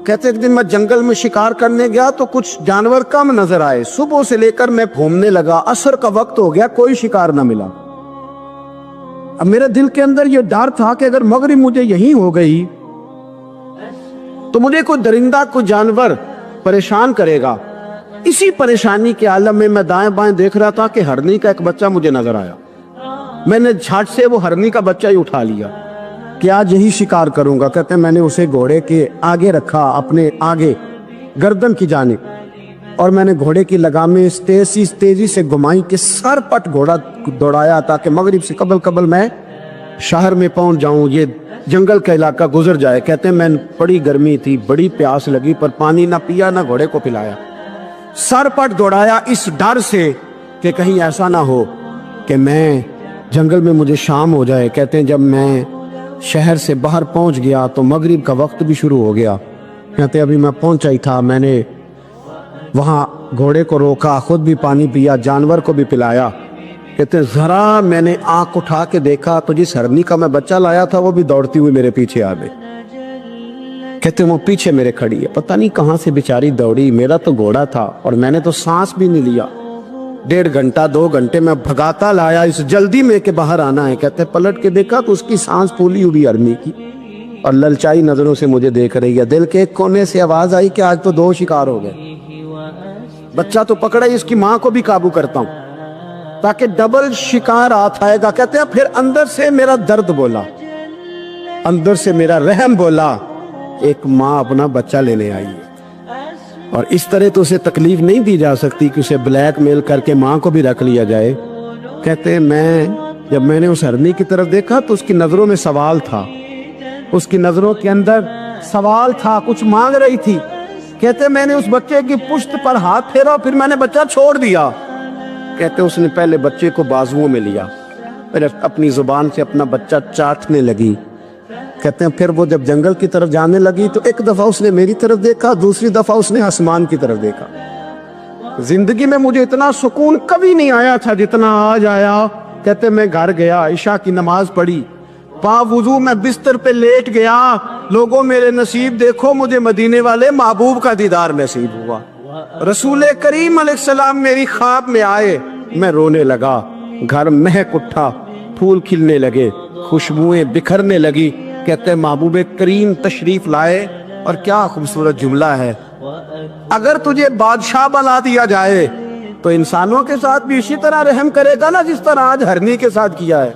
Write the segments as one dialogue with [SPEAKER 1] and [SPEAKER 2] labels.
[SPEAKER 1] کہتے ایک دن میں جنگل میں شکار کرنے گیا تو کچھ جانور کم نظر آئے، صبح سے لے کر میں گھومنے لگا، عصر کا وقت ہو گیا، کوئی شکار نہ ملا۔ اب میرے دل کے اندر یہ ڈر تھا کہ اگر مغرب مجھے یہیں ہو گئی تو مجھے کوئی درندہ کوئی جانور پریشان کرے گا۔ اسی پریشانی کے عالم میں میں دائیں بائیں دیکھ رہا تھا کہ ہرنی کا ایک بچہ مجھے نظر آیا۔ میں نے جھٹ سے وہ ہرنی کا بچہ ہی اٹھا لیا کہ آج یہی شکار کروں گا۔ کہتے ہیں میں نے اسے گھوڑے کے آگے رکھا، اپنے آگے گردن کی جانب، اور میں نے گھوڑے کی لگامیں تیزی سے گھمائی کہ سر پٹ گھوڑا دوڑایا تاکہ مغرب سے قبل میں شہر میں پہنچ جاؤں، یہ جنگل کا علاقہ گزر جائے۔ کہتے ہیں میں بڑی گرمی تھی، بڑی پیاس لگی، پر پانی نہ پیا نہ گھوڑے کو پلایا، سر پٹ دوڑایا اس ڈر سے کہ کہیں ایسا نہ ہو کہ میں جنگل میں مجھے شام ہو جائے۔ کہتے ہیں جب میں شہر سے باہر پہنچ گیا تو مغرب کا وقت بھی شروع ہو گیا۔ کہتے ہیں ابھی میں پہنچا ہی تھا، میں نے وہاں گھوڑے کو روکا، خود بھی پانی پیا، جانور کو بھی پلایا۔ کہتے ہیں ذرا میں نے آنکھ اٹھا کے دیکھا تو جس ہرنی کا میں بچہ لایا تھا وہ بھی دوڑتی ہوئی میرے پیچھے آ گئی۔ کہتے ہیں وہ پیچھے میرے کھڑی ہے، پتہ نہیں کہاں سے بیچاری دوڑی، میرا تو گھوڑا تھا اور میں نے تو سانس بھی نہیں لیا۔ 1.5 گھنٹہ 2 گھنٹے میں بھگاتا لایا اس جلدی میں کہ باہر آنا ہے۔ کہتے ہیں پلٹ کے دیکھا تو اس کی سانس پھولی ہوئی ہرنی کی اور للچائی نظروں سے مجھے دیکھ رہی ہے۔ دل کے ایک کونے سے آواز آئی کہ آج تو 2 شکار ہو گئے۔ بچہ تو پکڑا ہی، اس کی ماں کو بھی قابو کرتا ہوں تاکہ ڈبل شکار ہاتھ آئے گا۔ کہتے ہیں پھر اندر سے میرا درد بولا، اندر سے میرا رحم بولا، ایک ماں اپنا بچہ لینے آئی ہے اور اس طرح تو اسے تکلیف نہیں دی جا سکتی کہ اسے بلیک میل کر کے ماں کو بھی رکھ لیا جائے۔ کہتے ہیں جب میں نے اس ہرنی کی طرف دیکھا تو اس کی نظروں میں سوال تھا، اس کی نظروں کے اندر سوال تھا، کچھ مانگ رہی تھی۔ کہتے ہیں میں نے اس بچے کی پشت پر ہاتھ پھیرا، پھر میں نے بچہ چھوڑ دیا۔ کہتے ہیں اس نے پہلے بچے کو بازوؤں میں لیا، پھر اپنی زبان سے اپنا بچہ چاٹنے لگی۔ کہتے ہیں پھر وہ جب جنگل کی طرف جانے لگی تو ایک دفعہ اس نے میری طرف دیکھا، دوسری دفعہ اس نے آسمان کی طرف دیکھا۔ زندگی میں مجھے اتنا سکون کبھی نہیں آیا تھا جتنا آج آیا۔ کہتے ہیں میں گھر گیا، عشاء کی نماز پڑھی، پا وضو میں بستر پہ لیٹ گیا۔ لوگوں میرے نصیب دیکھو، مجھے مدینے والے محبوب کا دیدار نصیب ہوا۔ رسول کریم علیہ السلام میری خواب میں آئے، میں رونے لگا، گھر مہک اٹھا، پھول کھلنے لگے، خوشبوئیں بکھرنے لگی۔ کہتے ہیں محبوب کریم تشریف لائے اور کیا خوبصورت جملہ ہے، اگر تجھے بادشاہ بنا دیا جائے تو انسانوں کے ساتھ بھی اسی طرح رحم کرے گا نا جس طرح آج ہرنی کے ساتھ کیا ہے۔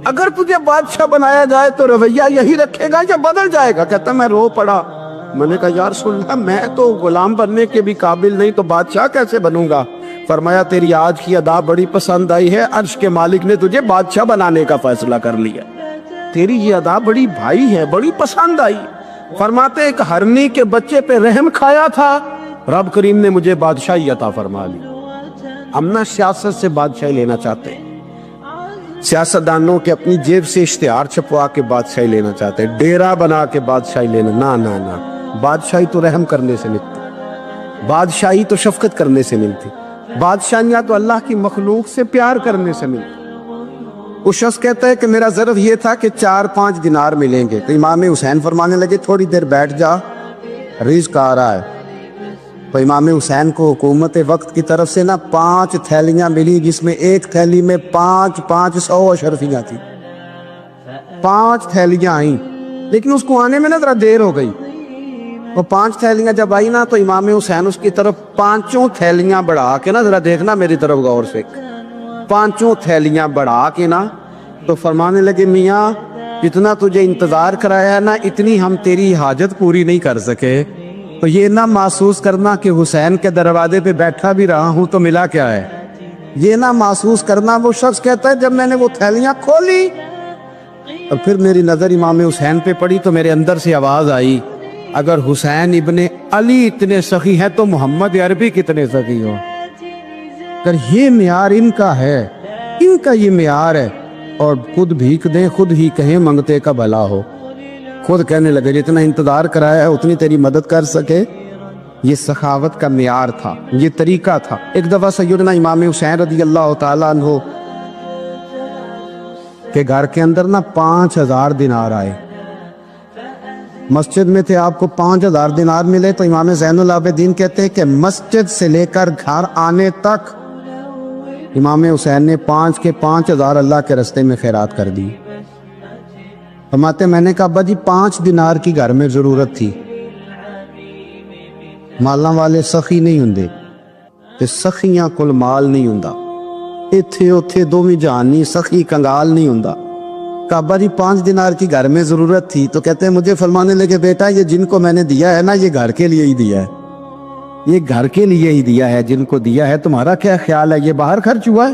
[SPEAKER 1] اگر تجھے بادشاہ بنایا جائے تو رویہ یہی رکھے گا یا بدل جائے گا؟ کہتا میں رو پڑا، میں نے کہا یا رسول اللہ میں تو غلام بننے کے بھی قابل نہیں، تو بادشاہ کیسے بنوں گا؟ فرمایا تیری آج کی ادا بڑی پسند آئی ہے، عرش کے مالک نے تجھے بادشاہ بنانے کا فیصلہ کر لیا، تیری یہ ادا بڑی بھائی ہے، بڑی پسند آئی۔ فرماتے ایک ہرنی کے بچے پہ رحم کھایا تھا، رب کریم نے مجھے بادشاہی عطا فرما لی۔ ہم نہ سیاست سے بادشاہی لینا چاہتے، سیاستدانوں کے اپنی جیب سے اشتہار چھپوا کے بادشاہی لینا چاہتے، ڈیرا بنا کے بادشاہی لینا، نہ بادشاہی تو رحم کرنے سے ملتی، بادشاہی تو شفقت کرنے سے ملتی، بادشاہیاں تو اللہ کی مخلوق سے پیار کرنے سے ملتی۔ وہ شخص کہتا ہے کہ میرا ظرف یہ تھا کہ 4-5 دینار ملیں گے، تو امام حسین فرمانے لگے تھوڑی دیر بیٹھ جا، رزق آ رہا ہے۔ تو امام حسین کو حکومت وقت کی طرف سے 5 تھیلیاں ملی، جس میں ایک تھیلی میں 500 اشرفیاں تھی، 5 تھیلیاں آئیں، لیکن اس کو آنے میں ذرا دیر ہو گئی۔ وہ 5 تھیلیاں جب آئی تو امام حسین اس کی طرف 5 تھیلیاں بڑھا کے ذرا دیکھنا میری طرف غور سے، 5 تھیلیاں بڑھا کے تو فرمانے لگے میاں جتنا تجھے انتظار کرایا ہے اتنی ہم تیری حاجت پوری نہیں کر سکے، تو یہ نہ محسوس کرنا کہ حسین کے دروازے پہ بیٹھا بھی رہا ہوں تو ملا کیا ہے، یہ نہ محسوس کرنا۔ وہ شخص کہتا ہے جب میں نے وہ تھیلیاں کھولی اور پھر میری نظر امام حسین پہ پڑی تو میرے اندر سے آواز آئی اگر حسین ابن علی اتنے سخی ہیں تو محمد عربی کتنے سخی ہو۔ اگر یہ معیار ان کا ہے، ان کا یہ معیار ہے، اور خود بھیک دیں خود ہی کہیں منگتے کا بھلا ہو، خود کہنے لگے جتنا انتظار کرایا ہے اتنی تیری مدد کر سکے۔ یہ سخاوت کا معیار تھا، یہ طریقہ تھا۔ ایک دفعہ سیدنا امام حسین رضی اللہ تعالیٰ عنہ کے گھر کے اندر 5000 دینار آئے، مسجد میں تھے، آپ کو 5000 دینار ملے تو امام زین العابدین کہتے ہیں کہ مسجد سے لے کر گھر آنے تک امام حسین نے 5 کے 5000 اللہ کے راستے میں خیرات کر دی۔ فرماتے میں نے کہا ابا جی 5 دینار کی گھر میں ضرورت تھی، مالاں والے سخی نہیں ہوندے تے سخیاں کل مال نہیں ہوندا، ایتھے اوتھے دوویں جہان نہیں، سخی کنگال نہیں ہوندا۔ کہا ابا جی 5 دینار کی گھر میں ضرورت تھی، تو کہتے ہیں مجھے فرمانے لگے بیٹا یہ جن کو میں نے دیا ہے نا یہ گھر کے لیے ہی دیا ہے، یہ گھر کے لیے ہی دیا ہے، جن کو دیا ہے تمہارا کیا خیال ہے یہ باہر خرچ ہوا ہے؟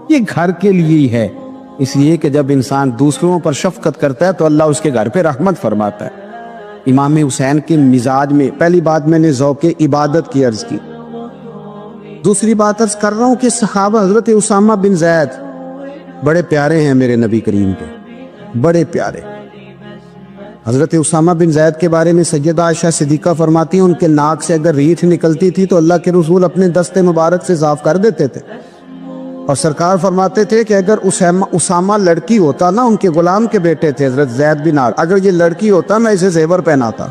[SPEAKER 1] یہ گھر کے لیے ہی ہے۔ اس لیے کہ جب انسان دوسروں پر شفقت کرتا ہے تو اللہ اس کے گھر پہ رحمت فرماتا ہے۔ امام حسین کے مزاج میں پہلی بات میں نے ذوق عبادت کی عرض کی، دوسری بات عرض کر رہا ہوں کہ صحابہ حضرت اسامہ بن زید بڑے پیارے ہیں میرے نبی کریم کے، بڑے پیارے۔ حضرت اسامہ بن زید کے بارے میں سیدہ عائشہ صدیقہ فرماتی ہیں ان کے ناک سے اگر ریٹھ نکلتی تھی تو اللہ کے رسول اپنے دست مبارک سے صاف کر دیتے تھے، اور سرکار فرماتے تھے کہ اگر اسامہ لڑکی ہوتا نا، ان کے غلام کے بیٹے تھے حضرت زید بن عامر، اگر یہ لڑکی ہوتا میں اسے زیور پہناتا۔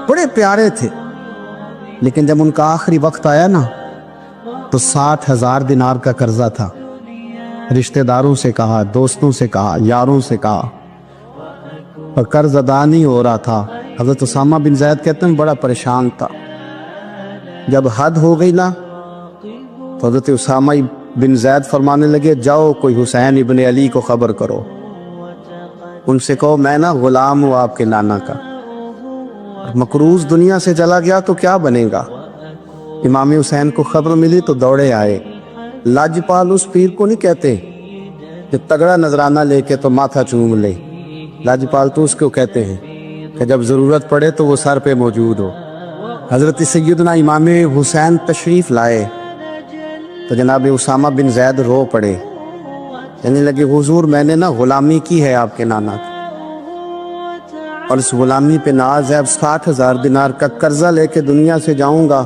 [SPEAKER 1] بڑے پیارے تھے، لیکن جب ان کا آخری وقت آیا نا تو 60,000 دینار کا قرضہ تھا، رشتہ داروں سے کہا، دوستوں سے کہا، یاروں سے کہا، اور قرض ادا نہیں ہو رہا تھا۔ حضرت اسامہ بن زید کہتے ہیں بڑا پریشان تھا۔ جب حد ہو گئی نا تو حضرت اسامہ بن زید فرمانے لگے جاؤ کوئی حسین ابن علی کو خبر کرو، ان سے کہو میں نا غلام ہوں آپ کے نانا کا، مقروض دنیا سے چلا گیا تو کیا بنے گا۔ امام حسین کو خبر ملی تو دوڑے آئے۔ لاجپال اس پیر کو نہیں کہتے کہ تگڑا نذرانہ لے کے تو ماتھا چوم لے، لاجپال تو اس کو کہتے ہیں کہ جب ضرورت پڑے تو وہ سر پہ موجود ہو۔ حضرت سیدنا امام حسین تشریف لائے تو جناب اسامہ بن زید رو پڑے، کہنے لگے حضور میں نے نا غلامی کی ہے آپ کے نانا کی، اور اس غلامی پہ ناز ہے، اب 60,000 دینار کا قرضہ لے کے دنیا سے جاؤں گا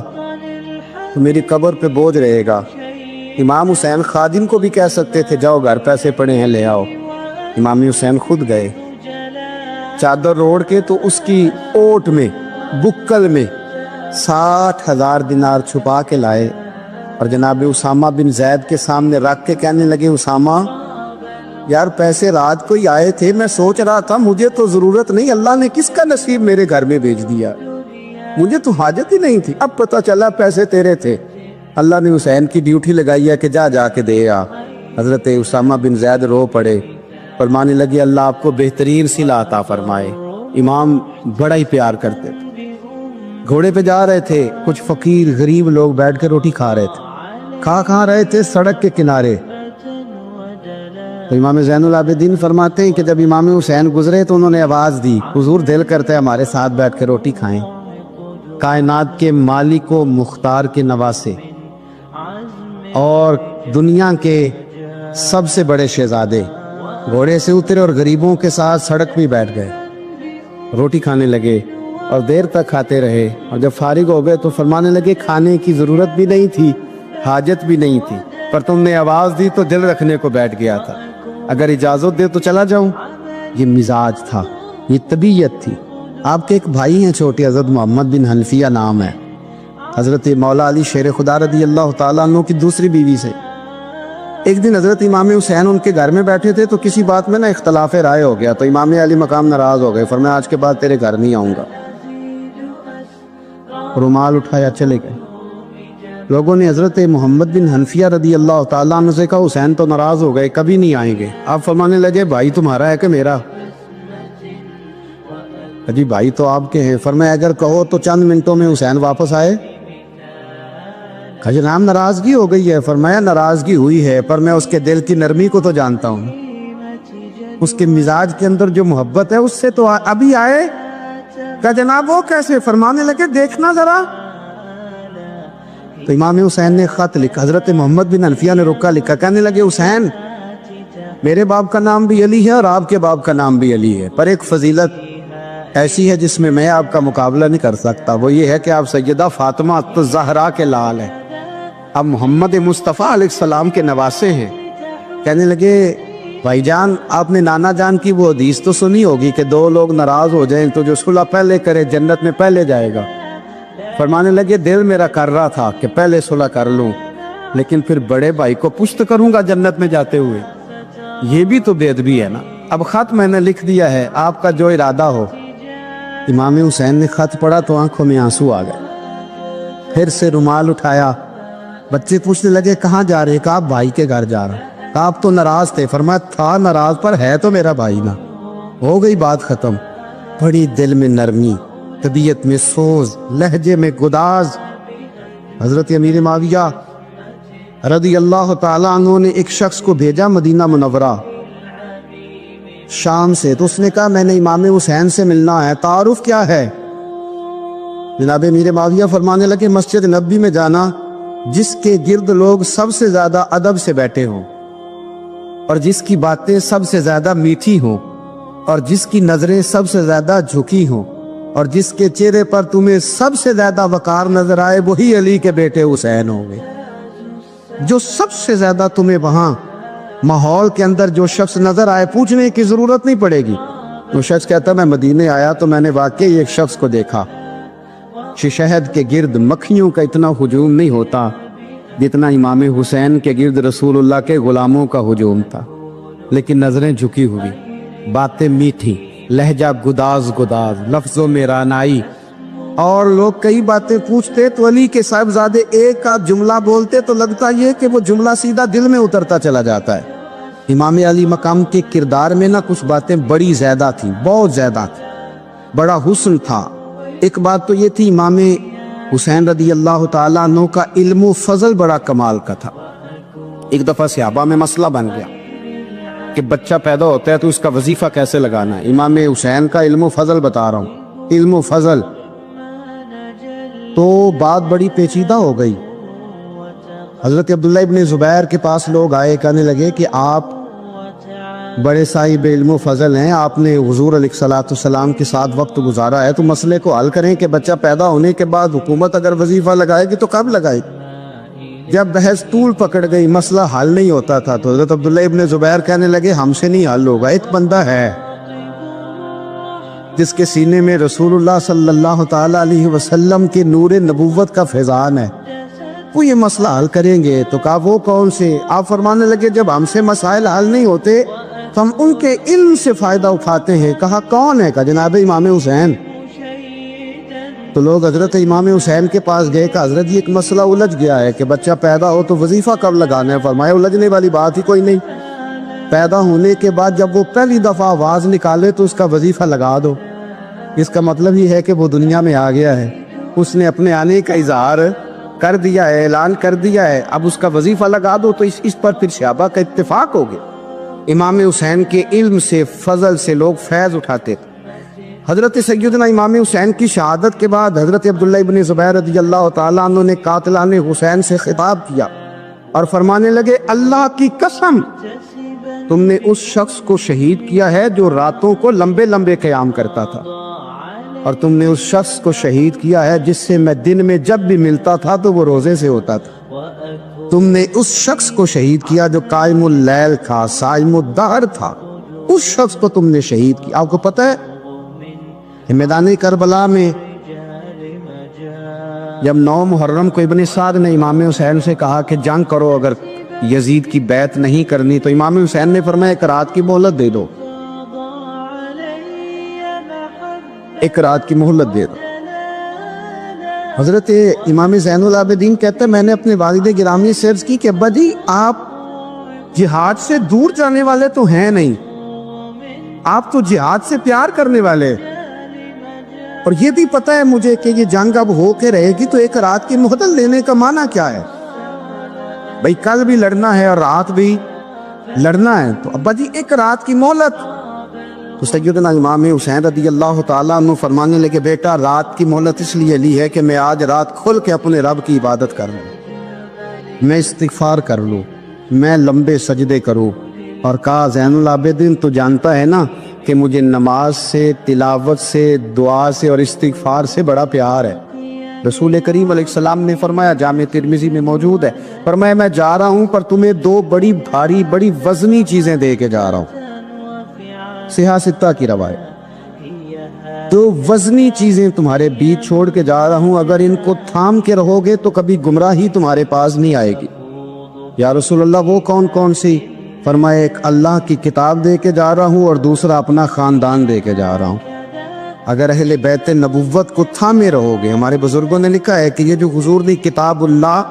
[SPEAKER 1] تو میری قبر پہ بوجھ رہے گا۔ امام حسین خادم کو بھی کہہ سکتے تھے جاؤ گھر پیسے پڑے ہیں لے آؤ، امام حسین خود گئے، چادر روڑ کے تو اس کی اوٹ میں بکل میں 60,000 دینار چھپا کے لائے، اور جناب اسامہ بن زید کے سامنے رکھ کے کہنے لگے اسامہ یار پیسے رات کو ہی آئے تھے، میں سوچ رہا تھا مجھے تو ضرورت نہیں، اللہ نے کس کا نصیب میرے گھر میں بھیج دیا، مجھے تو حاجت ہی نہیں تھی، اب پتہ چلا پیسے تیرے تھے، اللہ نے حسین کی ڈیوٹی لگائی ہے کہ جا کے دے آ۔ حضرت اسامہ بن زید رو پڑے، فرمانے لگے اللہ آپ کو بہترین صلہ عطا فرمائے۔ امام بڑا ہی پیار کرتے تھے، گھوڑے پہ جا رہے تھے، کچھ فقیر غریب لوگ بیٹھ کے روٹی کھا رہے تھے، کھا رہے تھے سڑک کے کنارے، تو امام زین العابدین فرماتے ہیں کہ جب امام حسین گزرے تو انہوں نے آواز دی حضور دل کرتا ہے ہمارے ساتھ بیٹھ کے روٹی کھائیں۔ کائنات کے مالک و مختار کے نواسے اور دنیا کے سب سے بڑے شہزادے گھوڑے سے اترے اور غریبوں کے ساتھ سڑک پہ بیٹھ گئے، روٹی کھانے لگے اور دیر تک کھاتے رہے، اور جب فارغ ہو گئے تو فرمانے لگے کھانے کی ضرورت بھی نہیں تھی، حاجت بھی نہیں تھی، پر تم نے آواز دی تو دل رکھنے کو بیٹھ گیا تھا، اگر اجازت دے تو چلا جاؤں۔ یہ مزاج تھا، یہ طبیعت تھی۔ آپ کے ایک بھائی ہیں چھوٹے حضرت محمد بن حنفیہ نام ہے، حضرت مولا علی شیر خدا رضی اللہ تعالیٰ عنہ کی دوسری بیوی سے۔ ایک دن حضرت امام حسین ان کے گھر میں بیٹھے تھے تو کسی بات میں نا اختلاف رائے ہو گیا، تو امام علی مقام ناراض ہو گئے، فرمایا آج کے بعد تیرے گھر نہیں آؤں گا، رومال اٹھایا چلے گئے۔ لوگوں نے حضرت محمد بن حنفیہ رضی اللہ تعالیٰ عنہ سے کہا حسین تو ناراض ہو گئے، کبھی نہیں آئیں گے۔ آپ فرمانے لگے بھائی تمہارا ہے کہ میرا؟ جی بھائی تو آپ کے ہیں۔ فرمایا اگر کہو تو چند منٹوں میں حسین واپس آئے۔ جناب ناراضگی ہو گئی ہے۔ فرمایا ناراضگی ہوئی ہے پر میں اس کے دل کی نرمی کو تو جانتا ہوں، اس کے مزاج کے اندر جو محبت ہے اس سے تو ابھی آئے۔ کہا جناب وہ کیسے؟ فرمانے لگے دیکھنا ذرا۔ تو امام حسین نے خط لکھا، حضرت محمد بن حنفیہ نے رکا لکھا، کہنے لگے حسین میرے باپ کا نام بھی علی ہے اور آپ کے باپ کا نام بھی علی ہے، پر ایک فضیلت ایسی ہے جس میں آپ کا مقابلہ نہیں کر سکتا، وہ یہ ہے کہ آپ سیدہ فاطمہ الزہرا کے لال ہیں، آپ محمد مصطفیٰ علیہ السلام کے نواسے ہیں۔ کہنے لگے بھائی جان آپ نے نانا جان کی وہ حدیث تو سنی ہوگی کہ دو لوگ ناراض ہو جائیں تو جو صلح پہلے کرے جنت میں پہلے جائے گا۔ فرمانے لگے دل میرا کر رہا تھا کہ پہلے صلح کر لوں، لیکن پھر بڑے بھائی کو پشت کروں گا جنت میں جاتے ہوئے، یہ بھی تو بے ادبی ہے نا۔ اب خط میں نے لکھ دیا ہے، آپ کا جو ارادہ ہو۔ امام حسین نے خط پڑھا تو آنکھوں میں آنسو آ گئے، پھر سے رومال اٹھایا۔ بچے پوچھنے لگے کہاں جا رہے؟ کہا بھائی کے گھر جا رہا۔ کہا آپ تو ناراض تھے؟ فرمایا تھا ناراض، پر ہے تو میرا بھائی نا۔ ہو گئی بات ختم۔ بڑی دل میں نرمی، طبیعت میں سوز، لہجے میں گداز۔ حضرت امیر معاویہ رضی اللہ تعالیٰ عنہ نے ایک شخص کو بھیجا مدینہ منورہ شام سے، تو اس نے کہا میں نے امام حسین سے ملنا ہے، تعارف کیا ہے؟ جناب امیر معاویہ فرمانے لگے مسجد نبوی میں جانا جس کے گرد لوگ سب سے زیادہ ادب سے بیٹھے ہوں، اور جس کی باتیں سب سے زیادہ میٹھی ہوں، اور جس کی نظریں سب سے زیادہ جھکی ہوں، اور جس کے چہرے پر تمہیں سب سے زیادہ وقار نظر آئے، وہی علی کے بیٹے حسین ہوں گے۔ جو سب سے زیادہ تمہیں وہاں ماحول کے اندر جو شخص نظر آئے، پوچھنے کی ضرورت نہیں پڑے گی۔ وہ شخص کہتا میں مدینے آیا تو میں نے واقعی ایک شخص کو دیکھا، شہد کے گرد مکھیوں کا اتنا ہجوم نہیں ہوتا جتنا امام حسین کے گرد رسول اللہ کے غلاموں کا ہجوم تھا، لیکن نظریں جھکی ہوئی، باتیں میٹھی، لہجہ گداز گداز، لفظوں میں رانائی، اور لوگ کئی باتیں پوچھتے تو علی کے صاحبزادے ایک کا جملہ بولتے تو لگتا یہ کہ وہ جملہ سیدھا دل میں اترتا چلا جاتا ہے۔ امام علی مقام کے کردار میں نہ کچھ باتیں بڑی زیادہ تھیں، بہت زیادہ تھیں، بڑا حسن تھا۔ ایک بات تو یہ تھی امام حسین رضی اللہ تعالیٰ عنہ کا علم و فضل بڑا کمال کا تھا۔ ایک دفعہ صحابہ میں مسئلہ بن گیا کہ بچہ پیدا ہوتا ہے تو اس کا وظیفہ کیسے لگانا ہے۔ امام حسین کا علم و فضل بتا رہا ہوں، علم و فضل، تو بات بڑی پیچیدہ ہو گئی۔ حضرت عبداللہ ابن زبیر کے پاس لوگ آئے، کہنے لگے کہ آپ بڑے صاحب علم و فضل ہیں، آپ نے حضور علیہ الصلوۃ والسلام کے ساتھ وقت گزارا ہے، تو مسئلے کو حل کریں کہ بچہ پیدا ہونے کے بعد حکومت اگر وظیفہ لگائے گی تو کب لگائے گی؟ جب بحث طول پکڑ گئی، مسئلہ حل نہیں ہوتا تھا، تو حضرت عبداللہ ابن زبیر کہنے لگے ہم سے نہیں حل ہوگا، ایک بندہ ہے جس کے سینے میں رسول اللہ صلی اللہ تعالیٰ علیہ وسلم کے نور نبوت کا فیضان ہے، وہ یہ مسئلہ حل کریں گے۔ تو کہا وہ کون سے؟ آپ فرمانے لگے جب ہم سے مسائل حل نہیں ہوتے تو ہم ان کے علم سے فائدہ اٹھاتے ہیں۔ کہا کون ہے؟ کہا جناب امام حسین۔ تو لوگ حضرت امام حسین کے پاس گئے، کہ حضرت یہ ایک مسئلہ الجھ گیا ہے کہ بچہ پیدا ہو تو وظیفہ کب لگانا ہے؟ فرمایا الجھنے والی بات ہی کوئی نہیں، پیدا ہونے کے بعد جب وہ پہلی دفعہ آواز نکالے تو اس کا وظیفہ لگا دو۔ اس کا مطلب یہ ہے کہ وہ دنیا میں آ گیا ہے، اس نے اپنے آنے کا اظہار کر دیا ہے، اعلان کر دیا ہے، اب اس کا وظیفہ لگا دو۔ تو اس پر پھر صحابہ کا اتفاق ہو گیا۔ امام حسین کے علم سے، فضل سے لوگ فیض اٹھاتے تھے۔ حضرت سیدنا امام حسین کی شہادت کے بعد حضرت عبداللہ ابن زبیر رضی اللہ تعالیٰ عنہ نے قاتلان حسین سے خطاب کیا اور فرمانے لگے اللہ کی قسم تم نے اس شخص کو شہید کیا ہے جو راتوں کو لمبے لمبے قیام کرتا تھا، اور تم نے اس شخص کو شہید کیا ہے جس سے میں دن میں جب بھی ملتا تھا تو وہ روزے سے ہوتا تھا۔ تم نے اس شخص کو شہید کیا جو قائم اللیل تھا، صائم الدہر تھا، اس شخص کو تم نے شہید کیا۔ آپ کو پتہ ہے کہ میدان کربلا میں جب 9 محرم کو ابن سعد نے امام حسین سے کہا کہ جنگ کرو اگر یزید کی بیعت نہیں کرنی، تو امام حسین نے فرمایا ایک رات کی مہلت دے دو، ایک رات کی مہلت دے دو۔ حضرت امام زین العابدین کہتے ہیں میں نے اپنے والد گرامی سے عرض کی کہ ابا جی آپ جہاد سے دور جانے والے تو ہیں نہیں، آپ تو جہاد سے پیار کرنے والے، اور یہ بھی پتہ ہے مجھے کہ یہ جنگ اب ہو کے رہے گی، تو ایک رات کی مہلت لینے کا معنی کیا ہے؟ بھئی کل بھی لڑنا ہے اور رات بھی لڑنا ہے، تو ابا جی ایک رات کی مہلت۔ تو سیدنا امام حسین رضی اللہ تعالیٰ عنہ فرمانے لگے بیٹا رات کی مہلت اس لیے لی ہے کہ میں آج رات کھل کے اپنے رب کی عبادت کر لوں، میں استغفار کر لوں، میں لمبے سجدے کروں۔ اور کہا زین العابدین تو جانتا ہے نا کہ مجھے نماز سے، تلاوت سے، دعا سے اور استغفار سے بڑا پیار ہے، رسول کریم علیہ السلام نے فرمایا، جامع ترمذی میں موجود ہے، فرمایا میں جا رہا ہوں پر تمہیں دو بڑی بھاری بڑی وزنی چیزیں دے کے جا رہا ہوں، صحیح ستہ کی روایت، دو وزنی چیزیں تمہارے بیچ چھوڑ کے جا رہا ہوں، اگر ان کو تھام کے رہو گے تو کبھی گمراہی تمہارے پاس نہیں آئے گی۔ یا رسول اللہ وہ کون کون سی؟ فرمایا ایک اللہ کی کتاب دے کے جا رہا ہوں اور دوسرا اپنا خاندان دے کے جا رہا ہوں۔ اگر اہل بیت نبوت کو تھامے رہو گے، ہمارے بزرگوں نے لکھا ہے کہ یہ جو حضور نے کتاب اللہ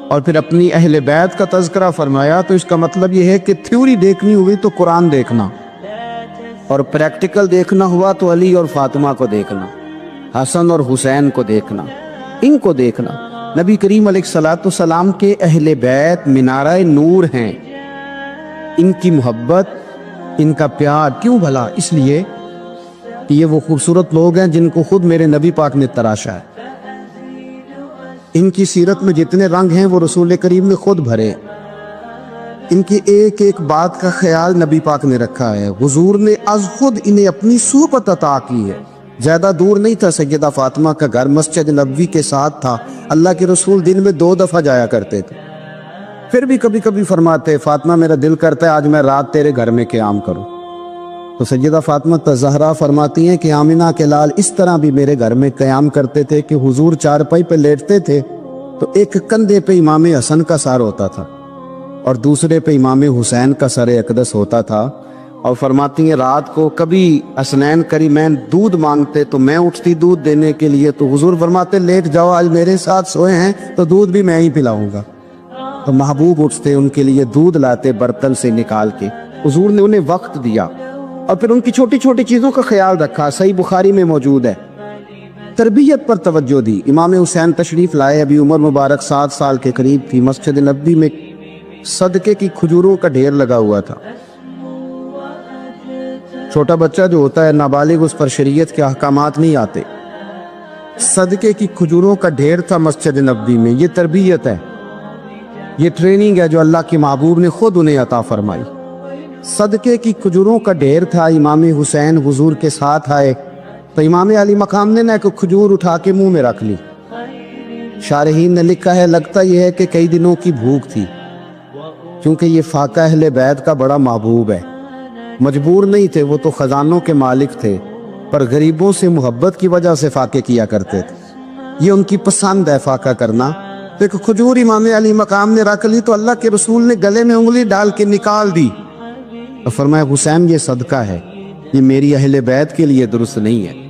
[SPEAKER 1] اور پھر اپنی اہل بیت کا تذکرہ فرمایا تو اس کا مطلب یہ ہے کہ تھیوری دیکھنی ہوئی تو قرآن دیکھنا، اور پریکٹیکل دیکھنا ہوا تو علی اور فاطمہ کو دیکھنا، حسن اور حسین کو دیکھنا، ان کو دیکھنا۔ نبی کریم علیہ السلام کے اہل بیت منارہ نور ہیں، ان کی محبت، ان کا پیار کیوں بھلا؟ اس لیے کہ یہ وہ خوبصورت لوگ ہیں جن کو خود میرے نبی پاک نے تراشا ہے۔ ان کی سیرت میں جتنے رنگ ہیں وہ رسول کریم نے خود بھرے، ان کی ایک ایک بات کا خیال نبی پاک نے رکھا ہے، حضور نے از خود انہیں اپنی صحبت عطا کی ہے۔ زیادہ دور نہیں تھا سیدہ فاطمہ کا گھر، مسجد نبوی کے ساتھ تھا، اللہ کے رسول دن میں 2 دفعہ جایا کرتے تھے۔ پھر بھی کبھی کبھی فرماتے، فاطمہ میرا دل کرتا ہے آج میں رات تیرے گھر میں قیام کروں، تو سیدہ فاطمہ زہرا فرماتی ہیں کہ آمنہ کے لال اس طرح بھی میرے گھر میں قیام کرتے تھے کہ حضور چارپائی پہ لیٹتے تھے تو ایک کندھے پہ امام حسن کا سر ہوتا تھا اور دوسرے پہ امام حسین کا سر اقدس ہوتا تھا، اور فرماتی ہیں رات کو کبھی حسنین کریمین دودھ مانگتے تو میں اٹھتی دودھ دینے کے لیے، تو حضور فرماتے لیٹ جاؤ آج میرے ساتھ سوئے ہیں تو دودھ بھی میں ہی پلاؤں گا، تو محبوب اٹھتے ان کے لیے دودھ لاتے برتن سے نکال کے، حضور نے انہیں وقت دیا اور پھر ان کی چھوٹی چھوٹی چیزوں کا خیال رکھا۔ صحیح بخاری میں موجود ہے، تربیت پر توجہ دی۔ امام حسین تشریف لائے، ابھی عمر مبارک 7 سال کے قریب تھی، مسجد نبوی میں صدقے کی کھجوروں کا ڈھیر لگا ہوا تھا۔ چھوٹا بچہ جو ہوتا ہے نابالغ، اس پر شریعت کے احکامات نہیں آتے، صدقے کی کھجوروں کا ڈھیر تھا مسجد نبوی میں۔ یہ تربیت ہے، یہ ٹریننگ ہے جو اللہ کے محبوب نے خود انہیں عطا فرمائی۔ صدقے کی کھجوروں کا ڈھیر تھا، امام حسین حضور کے ساتھ آئے تو امام علی مقام نے نہ کوئی کھجور اٹھا کے منہ میں رکھ لی۔ شارحین نے لکھا ہے لگتا یہ ہے کہ کئی دنوں کی بھوک تھی، کیونکہ یہ فاقہ اہل بیت کا بڑا محبوب ہے، مجبور نہیں تھے، وہ تو خزانوں کے مالک تھے، پر غریبوں سے محبت کی وجہ سے فاقے کیا کرتے تھے، یہ ان کی پسند ہے فاقہ کرنا۔ تو ایک کھجور امام علی مقام نے رکھ لی تو اللہ کے رسول نے گلے میں انگلی ڈال کے نکال دی اور فرمایا حسین یہ صدقہ ہے، یہ میری اہل بیت کے لیے درست نہیں ہے۔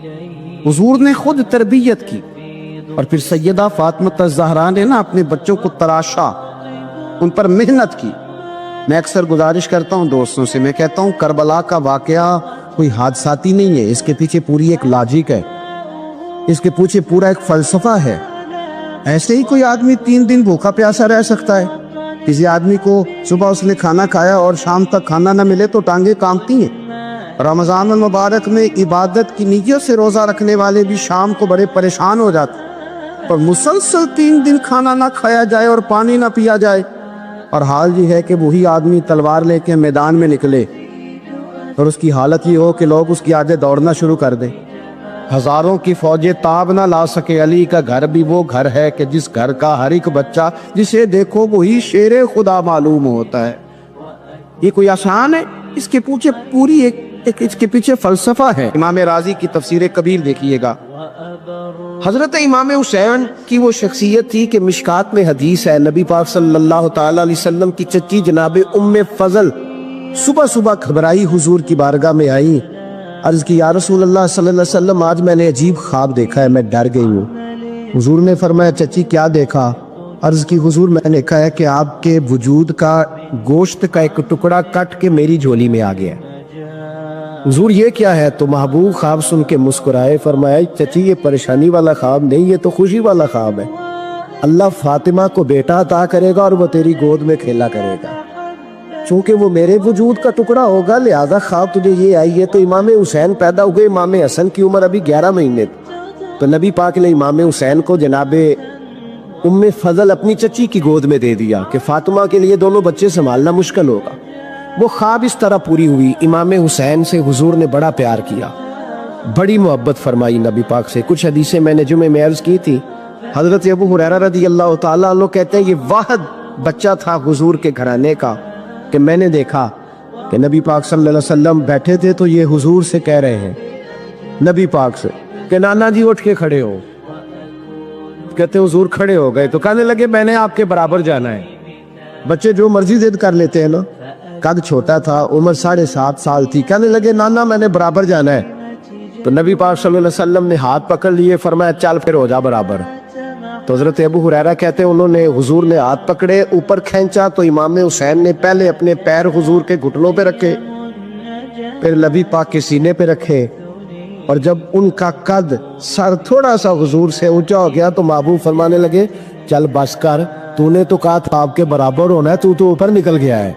[SPEAKER 1] حضور نے خود تربیت کی، اور پھر سیدہ فاطمہ الزہرا نے نا اپنے بچوں کو تراشا، ان پر محنت کی۔ میں اکثر گزارش کرتا ہوں دوستوں سے، میں کہتا ہوں کربلا کا واقعہ کوئی حادثاتی نہیں ہے، اس کے پیچھے پوری ایک لاجک ہے، اس کے پیچھے پورا ایک فلسفہ ہے۔ ایسے ہی کوئی آدمی 3 دن بھوکا پیاسا رہ سکتا ہے؟ کسی آدمی کو صبح اس نے کھانا کھایا اور شام تک کھانا نہ ملے تو ٹانگیں کانپتی ہیں۔ رمضان المبارک میں عبادت کی نیت سے روزہ رکھنے والے بھی شام کو بڑے پریشان ہو جاتے ہیں، پر مسلسل 3 دن کھانا نہ کھایا جائے اور پانی نہ پیا جائے، اور حال یہ ہے کہ وہی آدمی تلوار لے کے میدان میں نکلے اور اس کی حالت یہ ہو کہ لوگ اس کی آگے دوڑنا شروع کر دیں، ہزاروں کی فوجیں تاب نہ لا سکے۔ علی کا گھر بھی وہ گھر ہے کہ جس گھر کا ہر ایک بچہ جسے دیکھو وہی شیر خدا معلوم ہوتا ہے۔ یہ کوئی آسان ہے؟ اس کے پیچھے پوری اس کے پیچھے فلسفہ ہے۔ امام راضی کی تفسیر کبیر دیکھیے گا، حضرت امام حسین کی وہ شخصیت تھی کہ مشکات میں حدیث ہے، نبی پاک صلی اللہ تعالی علیہ وسلم کی چچی جناب ام فضل صبح صبح گھبرائی حضور کی بارگاہ میں آئی، عرض کی یا رسول اللہ صلی اللہ علیہ وسلم آج میں نے عجیب خواب دیکھا ہے، میں ڈر گئی ہوں۔ حضور نے فرمایا چچی کیا دیکھا؟ عرض کی حضور میں نے کہا ہے کہ آپ کے وجود کا گوشت کا ایک ٹکڑا کٹ کے میری جھولی میں آ گیا۔ حضور یہ کیا ہے؟ تو محبوب خواب سن کے مسکرائے، فرمایا چچی یہ پریشانی والا خواب نہیں، یہ تو خوشی والا خواب ہے، اللہ فاطمہ کو بیٹا عطا کرے گا اور وہ تیری گود میں کھیلا کرے گا، چونکہ وہ میرے وجود کا ٹکڑا ہوگا لہذا خواب تجھے یہ آئی ہے۔ تو امام حسین پیدا ہوئے، امام حسن کی عمر ابھی 11 مہینے تھی، تو نبی پاک نے امام حسین کو جناب ام فضل اپنی چچی کی گود میں دے دیا کہ فاطمہ کے لیے دونوں بچے سنبھالنا مشکل ہوگا۔ وہ خواب اس طرح پوری ہوئی۔ امام حسین سے حضور نے بڑا پیار کیا، بڑی محبت فرمائی نبی پاک سے۔ کچھ حدیثیں میں نے جمعے میں عرض کی تھی حضرت ابو ہریرہ رضی اللہ تعالیٰ عنہ کہتے ہیں یہ واحد بچہ تھا حضور کے گھرانے کا کہ میں نے دیکھا کہ نبی پاک صلی اللہ علیہ وسلم بیٹھے تھے تو یہ حضور سے کہہ رہے ہیں، نبی پاک سے کہ نانا جی اٹھ کے کھڑے ہو. کہتے حضور کھڑے ہو گئے تو کہنے لگے میں نے آپ کے برابر جانا ہے. بچے جو مرضی ضد کر لیتے ہیں نا. قد چھوٹا تھا، عمر 7.5 سال تھی. کہنے لگے نانا میں نے برابر جانا ہے. تو نبی پاک صلی اللہ علیہ وسلم نے ہاتھ پکڑ لیے، فرمایا چل پھر ہو جا برابر. تو حضرت ابو ہریرہ کہتے ہیں انہوں نے حضور نے ہاتھ پکڑے، اوپر کھینچا تو امام حسین نے پہلے اپنے پیر حضور کے گھٹنوں پہ رکھے، پھر نبی پاک کے سینے پہ رکھے، اور جب ان کا قد سر تھوڑا سا حضور سے اونچا ہو گیا تو محبوب فرمانے لگے چل بس کر، تو نے تو کہا تھا آپ کے برابر ہونا ہے، تو اوپر نکل گیا ہے،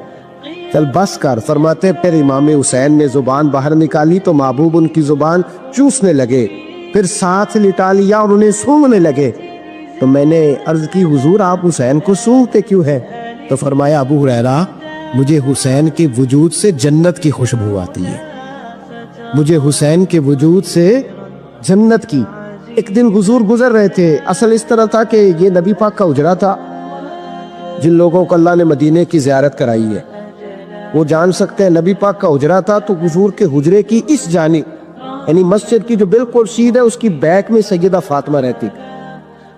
[SPEAKER 1] چل بس کر. فرماتے پھر امام حسین نے زبان باہر نکالی تو محبوب ان کی زبان چوسنے لگے، پھر ساتھ لٹا لیا اور انہیں سونگھنے لگے. تو میں نے عرض کی حضور آپ حسین کو سونگھتے کیوں ہے؟ تو فرمایا ابو ہریرہ مجھے حسین کے وجود سے جنت کی خوشبو آتی ہے، مجھے حسین کے وجود سے جنت کی. ایک دن حضور گزر رہے تھے، اصل اس طرح تھا کہ یہ نبی پاک کا حجرہ تھا. جن لوگوں کو اللہ نے مدینے کی زیارت کرائی ہے وہ جان سکتے ہیں نبی پاک کا حجرہ تھا. تو حضور کے حجرے کی اس جانب یعنی مسجد کی جو بالکل سیدھ ہے اس کی بیک میں سیدہ فاطمہ رہتی.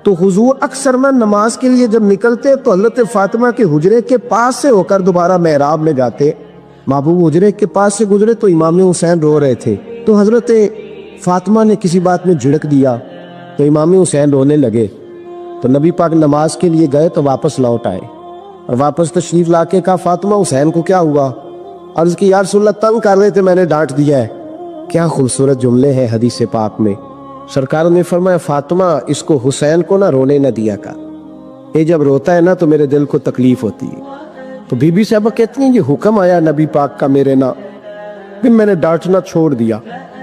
[SPEAKER 1] تو حضور اکثر میں نماز کے لیے جب نکلتے تو حضرت فاطمہ کے حجرے کے پاس سے ہو کر دوبارہ محراب میں جاتے. محبوب حجرے کے پاس سے گزرے تو امام حسین رو رہے تھے، تو حضرت فاطمہ نے کسی بات میں جھڑک دیا تو امام حسین رونے لگے. تو نبی پاک نماز کے لیے گئے تو واپس لوٹ آئے اور واپس تشریف لا کے کہا فاطمہ حسین کو کیا ہوا؟ عرض کی یا رسول اللہ تنگ کر رہے تھے میں نے ڈانٹ دیا ہے. کیا خوبصورت جملے ہیں حدیث پاک میں. سرکار نے فرمایا فاطمہ اس کو حسین کو نہ رونے نہ دیا کر، یہ جب روتا ہے نا تو میرے دل کو تکلیف ہوتی ہے. تو بی بی صاحبہ کہتی ہیں یہ حکم آیا نبی پاک کا میرے نا، پھر میں نے ڈانٹنا چھوڑ دیا.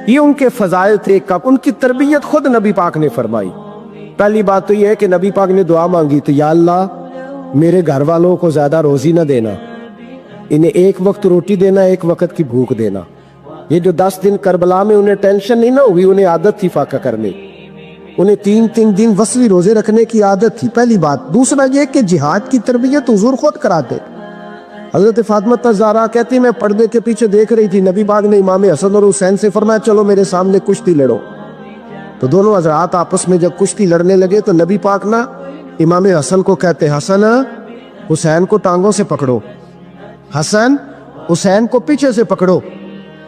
[SPEAKER 1] یہ ان کے فضائل تھے، ان کی تربیت خود نبی پاک نے فرمائی. پہلی بات تو یہ ہے کہ نبی پاک نے دعا مانگی تو یا اللہ میرے گھر والوں کو زیادہ روزی نہ دینا، انہیں ایک وقت روٹی دینا، ایک وقت کی بھوک دینا. یہ جو 10 دن کربلا میں انہیں ٹینشن نہیں نہ ہوئی، انہیں عادت تھی فاقہ کرنے، انہیں 3 دن وصلی روزے رکھنے کی عادت تھی. پہلی بات. دوسرا یہ کہ جہاد کی تربیت حضور خود کراتے. حضرت فاطمہ الزہرا کہتی میں پردے کے پیچھے دیکھ رہی تھی، نبی پاک نے امام حسن اور حسین سے فرمایا چلو میرے سامنے کشتی لڑو. تو دونوں حضرات آپس میں جب کشتی لڑنے لگے تو نبی پاک نا امام حسن کو کہتے حسن حسین کو ٹانگوں سے پکڑو، حسن حسین کو پیچھے سے پکڑو.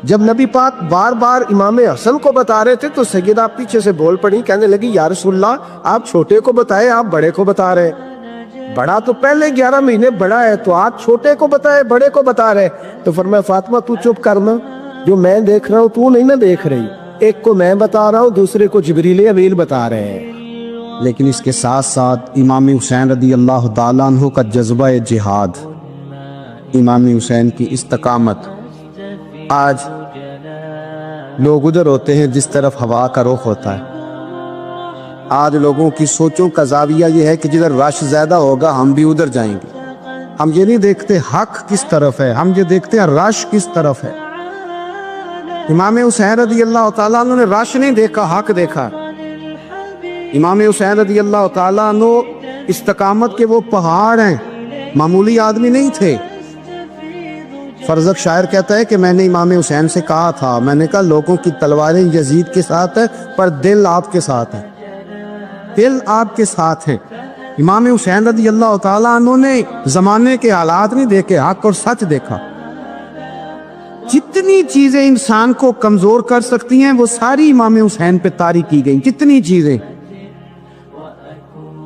[SPEAKER 1] جب نبی پاک بار بار امام حسن کو بتا رہے تھے تو سیدہ پیچھے سے بول پڑی، کہنے لگی یا رسول اللہ آپ چھوٹے کو بتائے آپ بڑے کو بتا رہے. بڑا تو پہلے 11 مہینے بڑا ہے تو آپ چھوٹے کو بتائے بڑے کو بتا رہے. تو فرمایا فاطمہ تو چپ کرنا، جو میں دیکھ رہا ہوں تو نہیں نہ دیکھ رہی، ایک کو میں بتا رہا ہوں دوسرے کو جبریل امین بتا رہے ہیں. لیکن اس کے ساتھ ساتھ امام حسین رضی اللہ تعالیٰ عنہ کا جذبہ جہاد، امام حسین کی استقامت. آج لوگ ادھر ہوتے ہیں جس طرف ہوا کا رخ ہوتا ہے. آج لوگوں کی سوچوں کا زاویہ یہ ہے کہ جدھر رش زیادہ ہوگا ہم بھی ادھر جائیں گے. ہم یہ نہیں دیکھتے حق کس طرف ہے، ہم یہ دیکھتے ہیں رش کس طرف ہے. امام حسین رضی اللہ تعالیٰ عنہ نے رش نہیں دیکھا، حق دیکھا. امام حسین رضی اللہ تعالیٰ عنہ استقامت کے وہ پہاڑ ہیں، معمولی آدمی نہیں تھے. فرزق شاعر کہتا ہے کہ میں نے امام حسین سے کہا تھا، میں نے کہا لوگوں کی تلواریں یزید کے ساتھ ہے پر دل آپ کے ساتھ ہے، دل آپ کے ساتھ ہے. امام حسین رضی اللہ تعالیٰ عنہ نے زمانے کے حالات نہیں دیکھے، حق اور سچ دیکھا. جتنی چیزیں انسان کو کمزور کر سکتی ہیں وہ ساری امام حسین پہ طاری کی گئی. جتنی چیزیں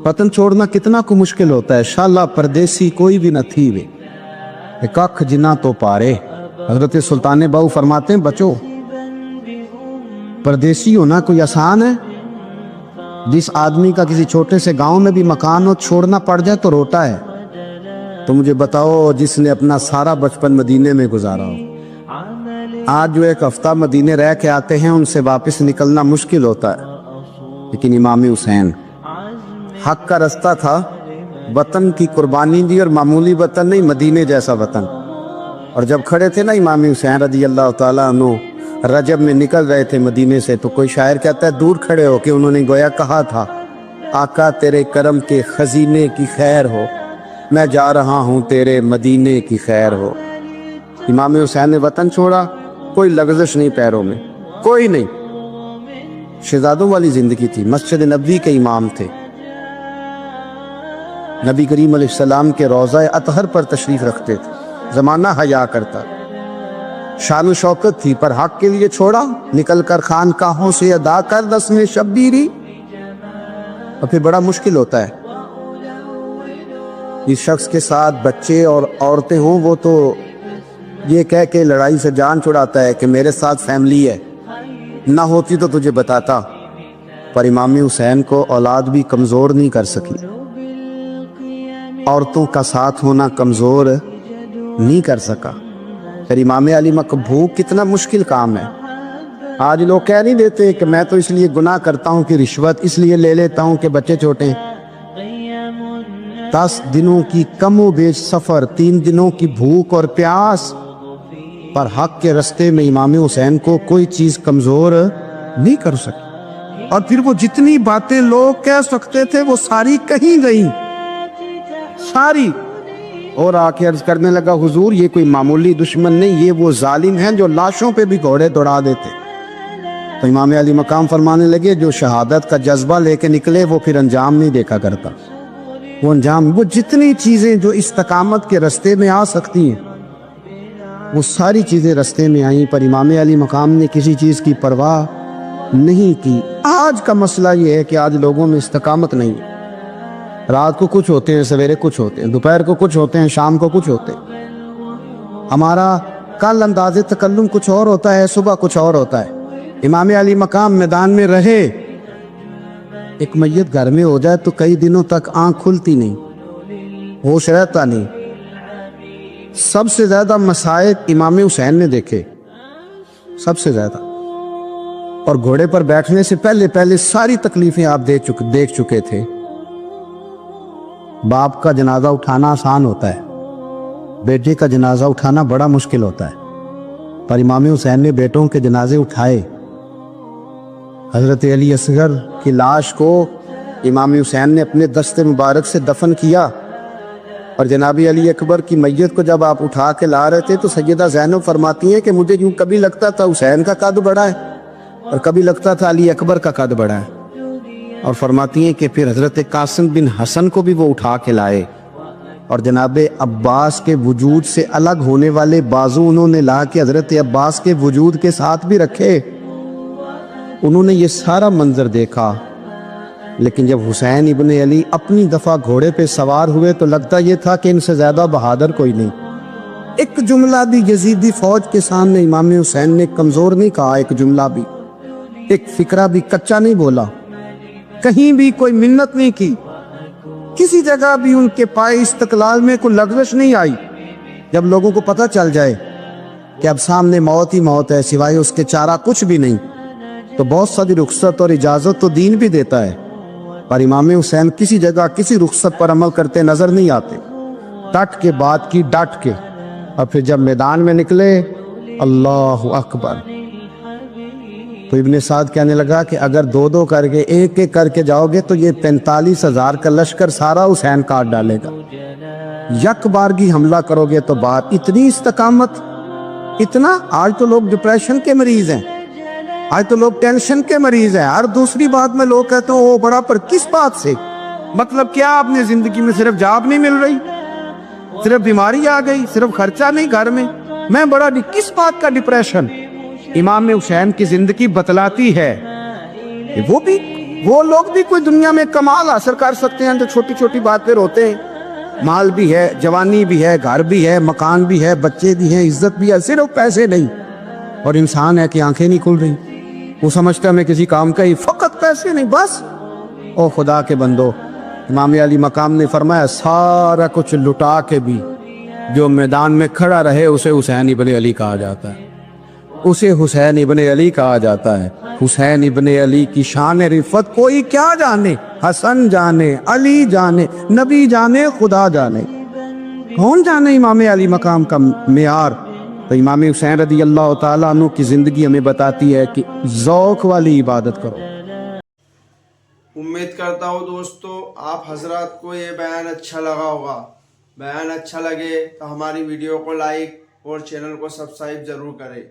[SPEAKER 1] وطن چھوڑنا کتنا کو مشکل ہوتا ہے. شالا پردیسی کوئی بھی نہ تھی وے کخ جنا تو پارے. حضرت سلطان باؤ فرماتے ہیں بچو پردیسی ہونا کوئی آسان ہے؟ جس آدمی کا کسی چھوٹے سے گاؤں میں بھی مکان ہو چھوڑنا پڑ جائے تو روتا ہے. تو مجھے بتاؤ جس نے اپنا سارا بچپن مدینے میں گزارا ہو، آج جو ایک ہفتہ مدینے رہ کے آتے ہیں ان سے واپس نکلنا مشکل ہوتا ہے. لیکن امام حسین حق کا رستہ تھا، وطن کی قربانی دی، اور معمولی وطن نہیں مدینے جیسا وطن. اور جب کھڑے تھے نا امام حسین رضی اللہ تعالیٰ عنہ رجب میں نکل رہے تھے مدینے سے، تو کوئی شاعر کہتا ہے دور کھڑے ہو کہ انہوں نے گویا کہا تھا آقا تیرے کرم کے خزینے کی خیر ہو، میں جا رہا ہوں تیرے مدینے کی خیر ہو۔ امام حسین نے وطن چھوڑا، کوئی لغزش نہیں پیروں میں، کوئی نہیں، شہزادوں والی زندگی تھی، مسجد نبوی کے امام تھے، نبی کریم علیہ السلام کے روضہ اطہر پر تشریف رکھتے تھے، زمانہ حیا کرتا، شان و شوکت تھی، پر حق کے لیے چھوڑا، نکل کر خانقاہوں سے ادا کر رسم شبیری، اور پھر بڑا مشکل ہوتا ہے۔ جس شخص کے ساتھ بچے اور عورتیں ہوں وہ تو یہ کہہ کے لڑائی سے جان چھڑاتا ہے کہ میرے ساتھ فیملی ہے، نہ ہوتی تو تجھے بتاتا، پر امام حسین کو اولاد بھی کمزور نہیں کر سکی، عورتوں کا ساتھ ہونا کمزور نہیں کر سکا۔ پھر امام علی مقبوق کتنا مشکل کام ہے۔ آج لوگ کہہ نہیں دیتے کہ میں تو اس لیے گناہ کرتا ہوں کہ رشوت اس لیے لے لیتا ہوں کہ بچے چھوٹے ہیں۔ 10 دنوں کی کم و بیش سفر، 3 دنوں کی بھوک اور پیاس، پر حق کے رستے میں امام حسین کو کوئی چیز کمزور نہیں کر سکی، اور پھر وہ جتنی باتیں لوگ کہہ سکتے تھے وہ ساری کہیں گئی، ساری۔ اور آ کے عرض کرنے لگا حضور یہ کوئی معمولی دشمن نہیں، یہ وہ ظالم ہیں جو لاشوں پہ بھی گھوڑے دوڑا دیتے۔ تو امام علی مقام فرمانے لگے جو شہادت کا جذبہ لے کے نکلے وہ پھر انجام نہیں دیکھا کرتا، وہ انجام، وہ جتنی چیزیں جو استقامت کے رستے میں آ سکتی ہیں وہ ساری چیزیں رستے میں آئیں، پر امام علی مقام نے کسی چیز کی پرواہ نہیں کی۔ آج کا مسئلہ یہ ہے کہ آج لوگوں میں استقامت نہیں ہے، رات کو کچھ ہوتے ہیں، سویرے کچھ ہوتے ہیں، دوپہر کو کچھ ہوتے ہیں، شام کو کچھ ہوتے ہیں۔ ہمارا کل انداز تکلم کچھ اور ہوتا ہے، صبح کچھ اور ہوتا ہے۔ امام علی مقام میدان میں رہے، ایک میت گھر میں ہو جائے تو کئی دنوں تک آنکھ کھلتی نہیں، ہوش رہتا نہیں۔ سب سے زیادہ مسائل امام حسین نے دیکھے، سب سے زیادہ، اور گھوڑے پر بیٹھنے سے پہلے ساری تکلیفیں آپ دیکھ چکے تھے۔ باپ کا جنازہ اٹھانا آسان ہوتا ہے، بیٹے کا جنازہ اٹھانا بڑا مشکل ہوتا ہے، پر امام حسین نے بیٹوں کے جنازے اٹھائے۔ حضرت علی اصغر کی لاش کو امام حسین نے اپنے دست مبارک سے دفن کیا، اور جناب علی اکبر کی میت کو جب آپ اٹھا کے لا رہے تھے تو سیدہ زینب فرماتی ہیں کہ مجھے یوں کبھی لگتا تھا حسین کا قد بڑا ہے اور کبھی لگتا تھا علی اکبر کا قد بڑا ہے، اور فرماتی ہیں کہ پھر حضرت قاسم بن حسن کو بھی وہ اٹھا کے لائے، اور جناب عباس کے وجود سے الگ ہونے والے بازو انہوں نے لا کے حضرت عباس کے وجود کے ساتھ بھی رکھے۔ انہوں نے یہ سارا منظر دیکھا، لیکن جب حسین ابن علی اپنی دفعہ گھوڑے پہ سوار ہوئے تو لگتا یہ تھا کہ ان سے زیادہ بہادر کوئی نہیں۔ ایک جملہ بھی یزیدی فوج کے سامنے امام حسین نے کمزور نہیں کہا، ایک جملہ بھی، ایک فکرہ بھی کچا نہیں بولا، کہیں بھی کوئی منت نہیں کی، کسی جگہ بھی ان کے پائے استقلال میں کوئی لغزش نہیں آئی۔ جب لوگوں کو پتہ چل جائے کہ اب سامنے موت ہی موت ہے، سوائے اس کے چارہ کچھ بھی نہیں، تو بہت ساری رخصت اور اجازت تو دین بھی دیتا ہے، پر امام حسین کسی جگہ کسی رخصت پر عمل کرتے نظر نہیں آتے، ڈٹ کے بات کی، ڈٹ کے۔ اور پھر جب میدان میں نکلے، اللہ اکبر، تو ابن سعد کہنے لگا کہ اگر 2 کر کے ایک کر کے جاؤ گے تو یہ 45,000 کا لشکر سارا حسین کاٹ ڈالے گا، یک بارگی حملہ کرو گے تو بات۔ اتنی استقامت، اتنا۔ آج تو لوگ ڈپریشن کے مریض ہیں، آج تو لوگ ٹینشن کے مریض ہیں، ہر دوسری بات میں لوگ کہتے ہیں وہ بڑا، پر کس بات سے؟ مطلب کیا آپ نے زندگی میں صرف جاب نہیں مل رہی، صرف بیماری آ گئی، صرف خرچہ نہیں گھر میں بڑا، کس بات کا ڈپریشن؟ امام حسین کی زندگی بتلاتی ہے کہ وہ لوگ بھی کوئی دنیا میں کمال حاصل کر سکتے ہیں جو چھوٹی چھوٹی بات پہ روتے ہیں۔ مال بھی ہے، جوانی بھی ہے، گھر بھی ہے، مکان بھی ہے، بچے بھی ہیں، عزت بھی ہے، صرف پیسے نہیں۔ اور انسان ہے کہ آنکھیں نہیں کھل رہی، وہ سمجھتا ہے میں کسی کام کا ہی، فقط پیسے نہیں بس۔ او خدا کے بندو، امام علی مقام نے فرمایا سارا کچھ لٹا کے بھی جو میدان میں کھڑا رہے اسے حسین ابن علی کہا جاتا ہے، اسے حسین ابن علی کہا جاتا ہے۔ حسین ابن علی کی شان رفت کوئی کیا جانے، حسن جانے، علی جانے، نبی جانے، خدا جانے، کون جانے امام علی مقام کا معیار۔ تو امام حسین رضی اللہ تعالیٰ عنہ کی زندگی ہمیں بتاتی ہے کہ ذوق والی عبادت کرو۔
[SPEAKER 2] امید کرتا ہوں دوستو آپ حضرات کو یہ بیان اچھا لگا ہوگا. بیان اچھا لگے تو ہماری ویڈیو کو لائک اور چینل کو سبسکرائب ضرور کریں.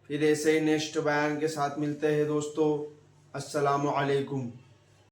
[SPEAKER 2] پھر ایسے ہی نیکسٹ بیان کے ساتھ ملتے ہیں دوستو. السلام علیکم.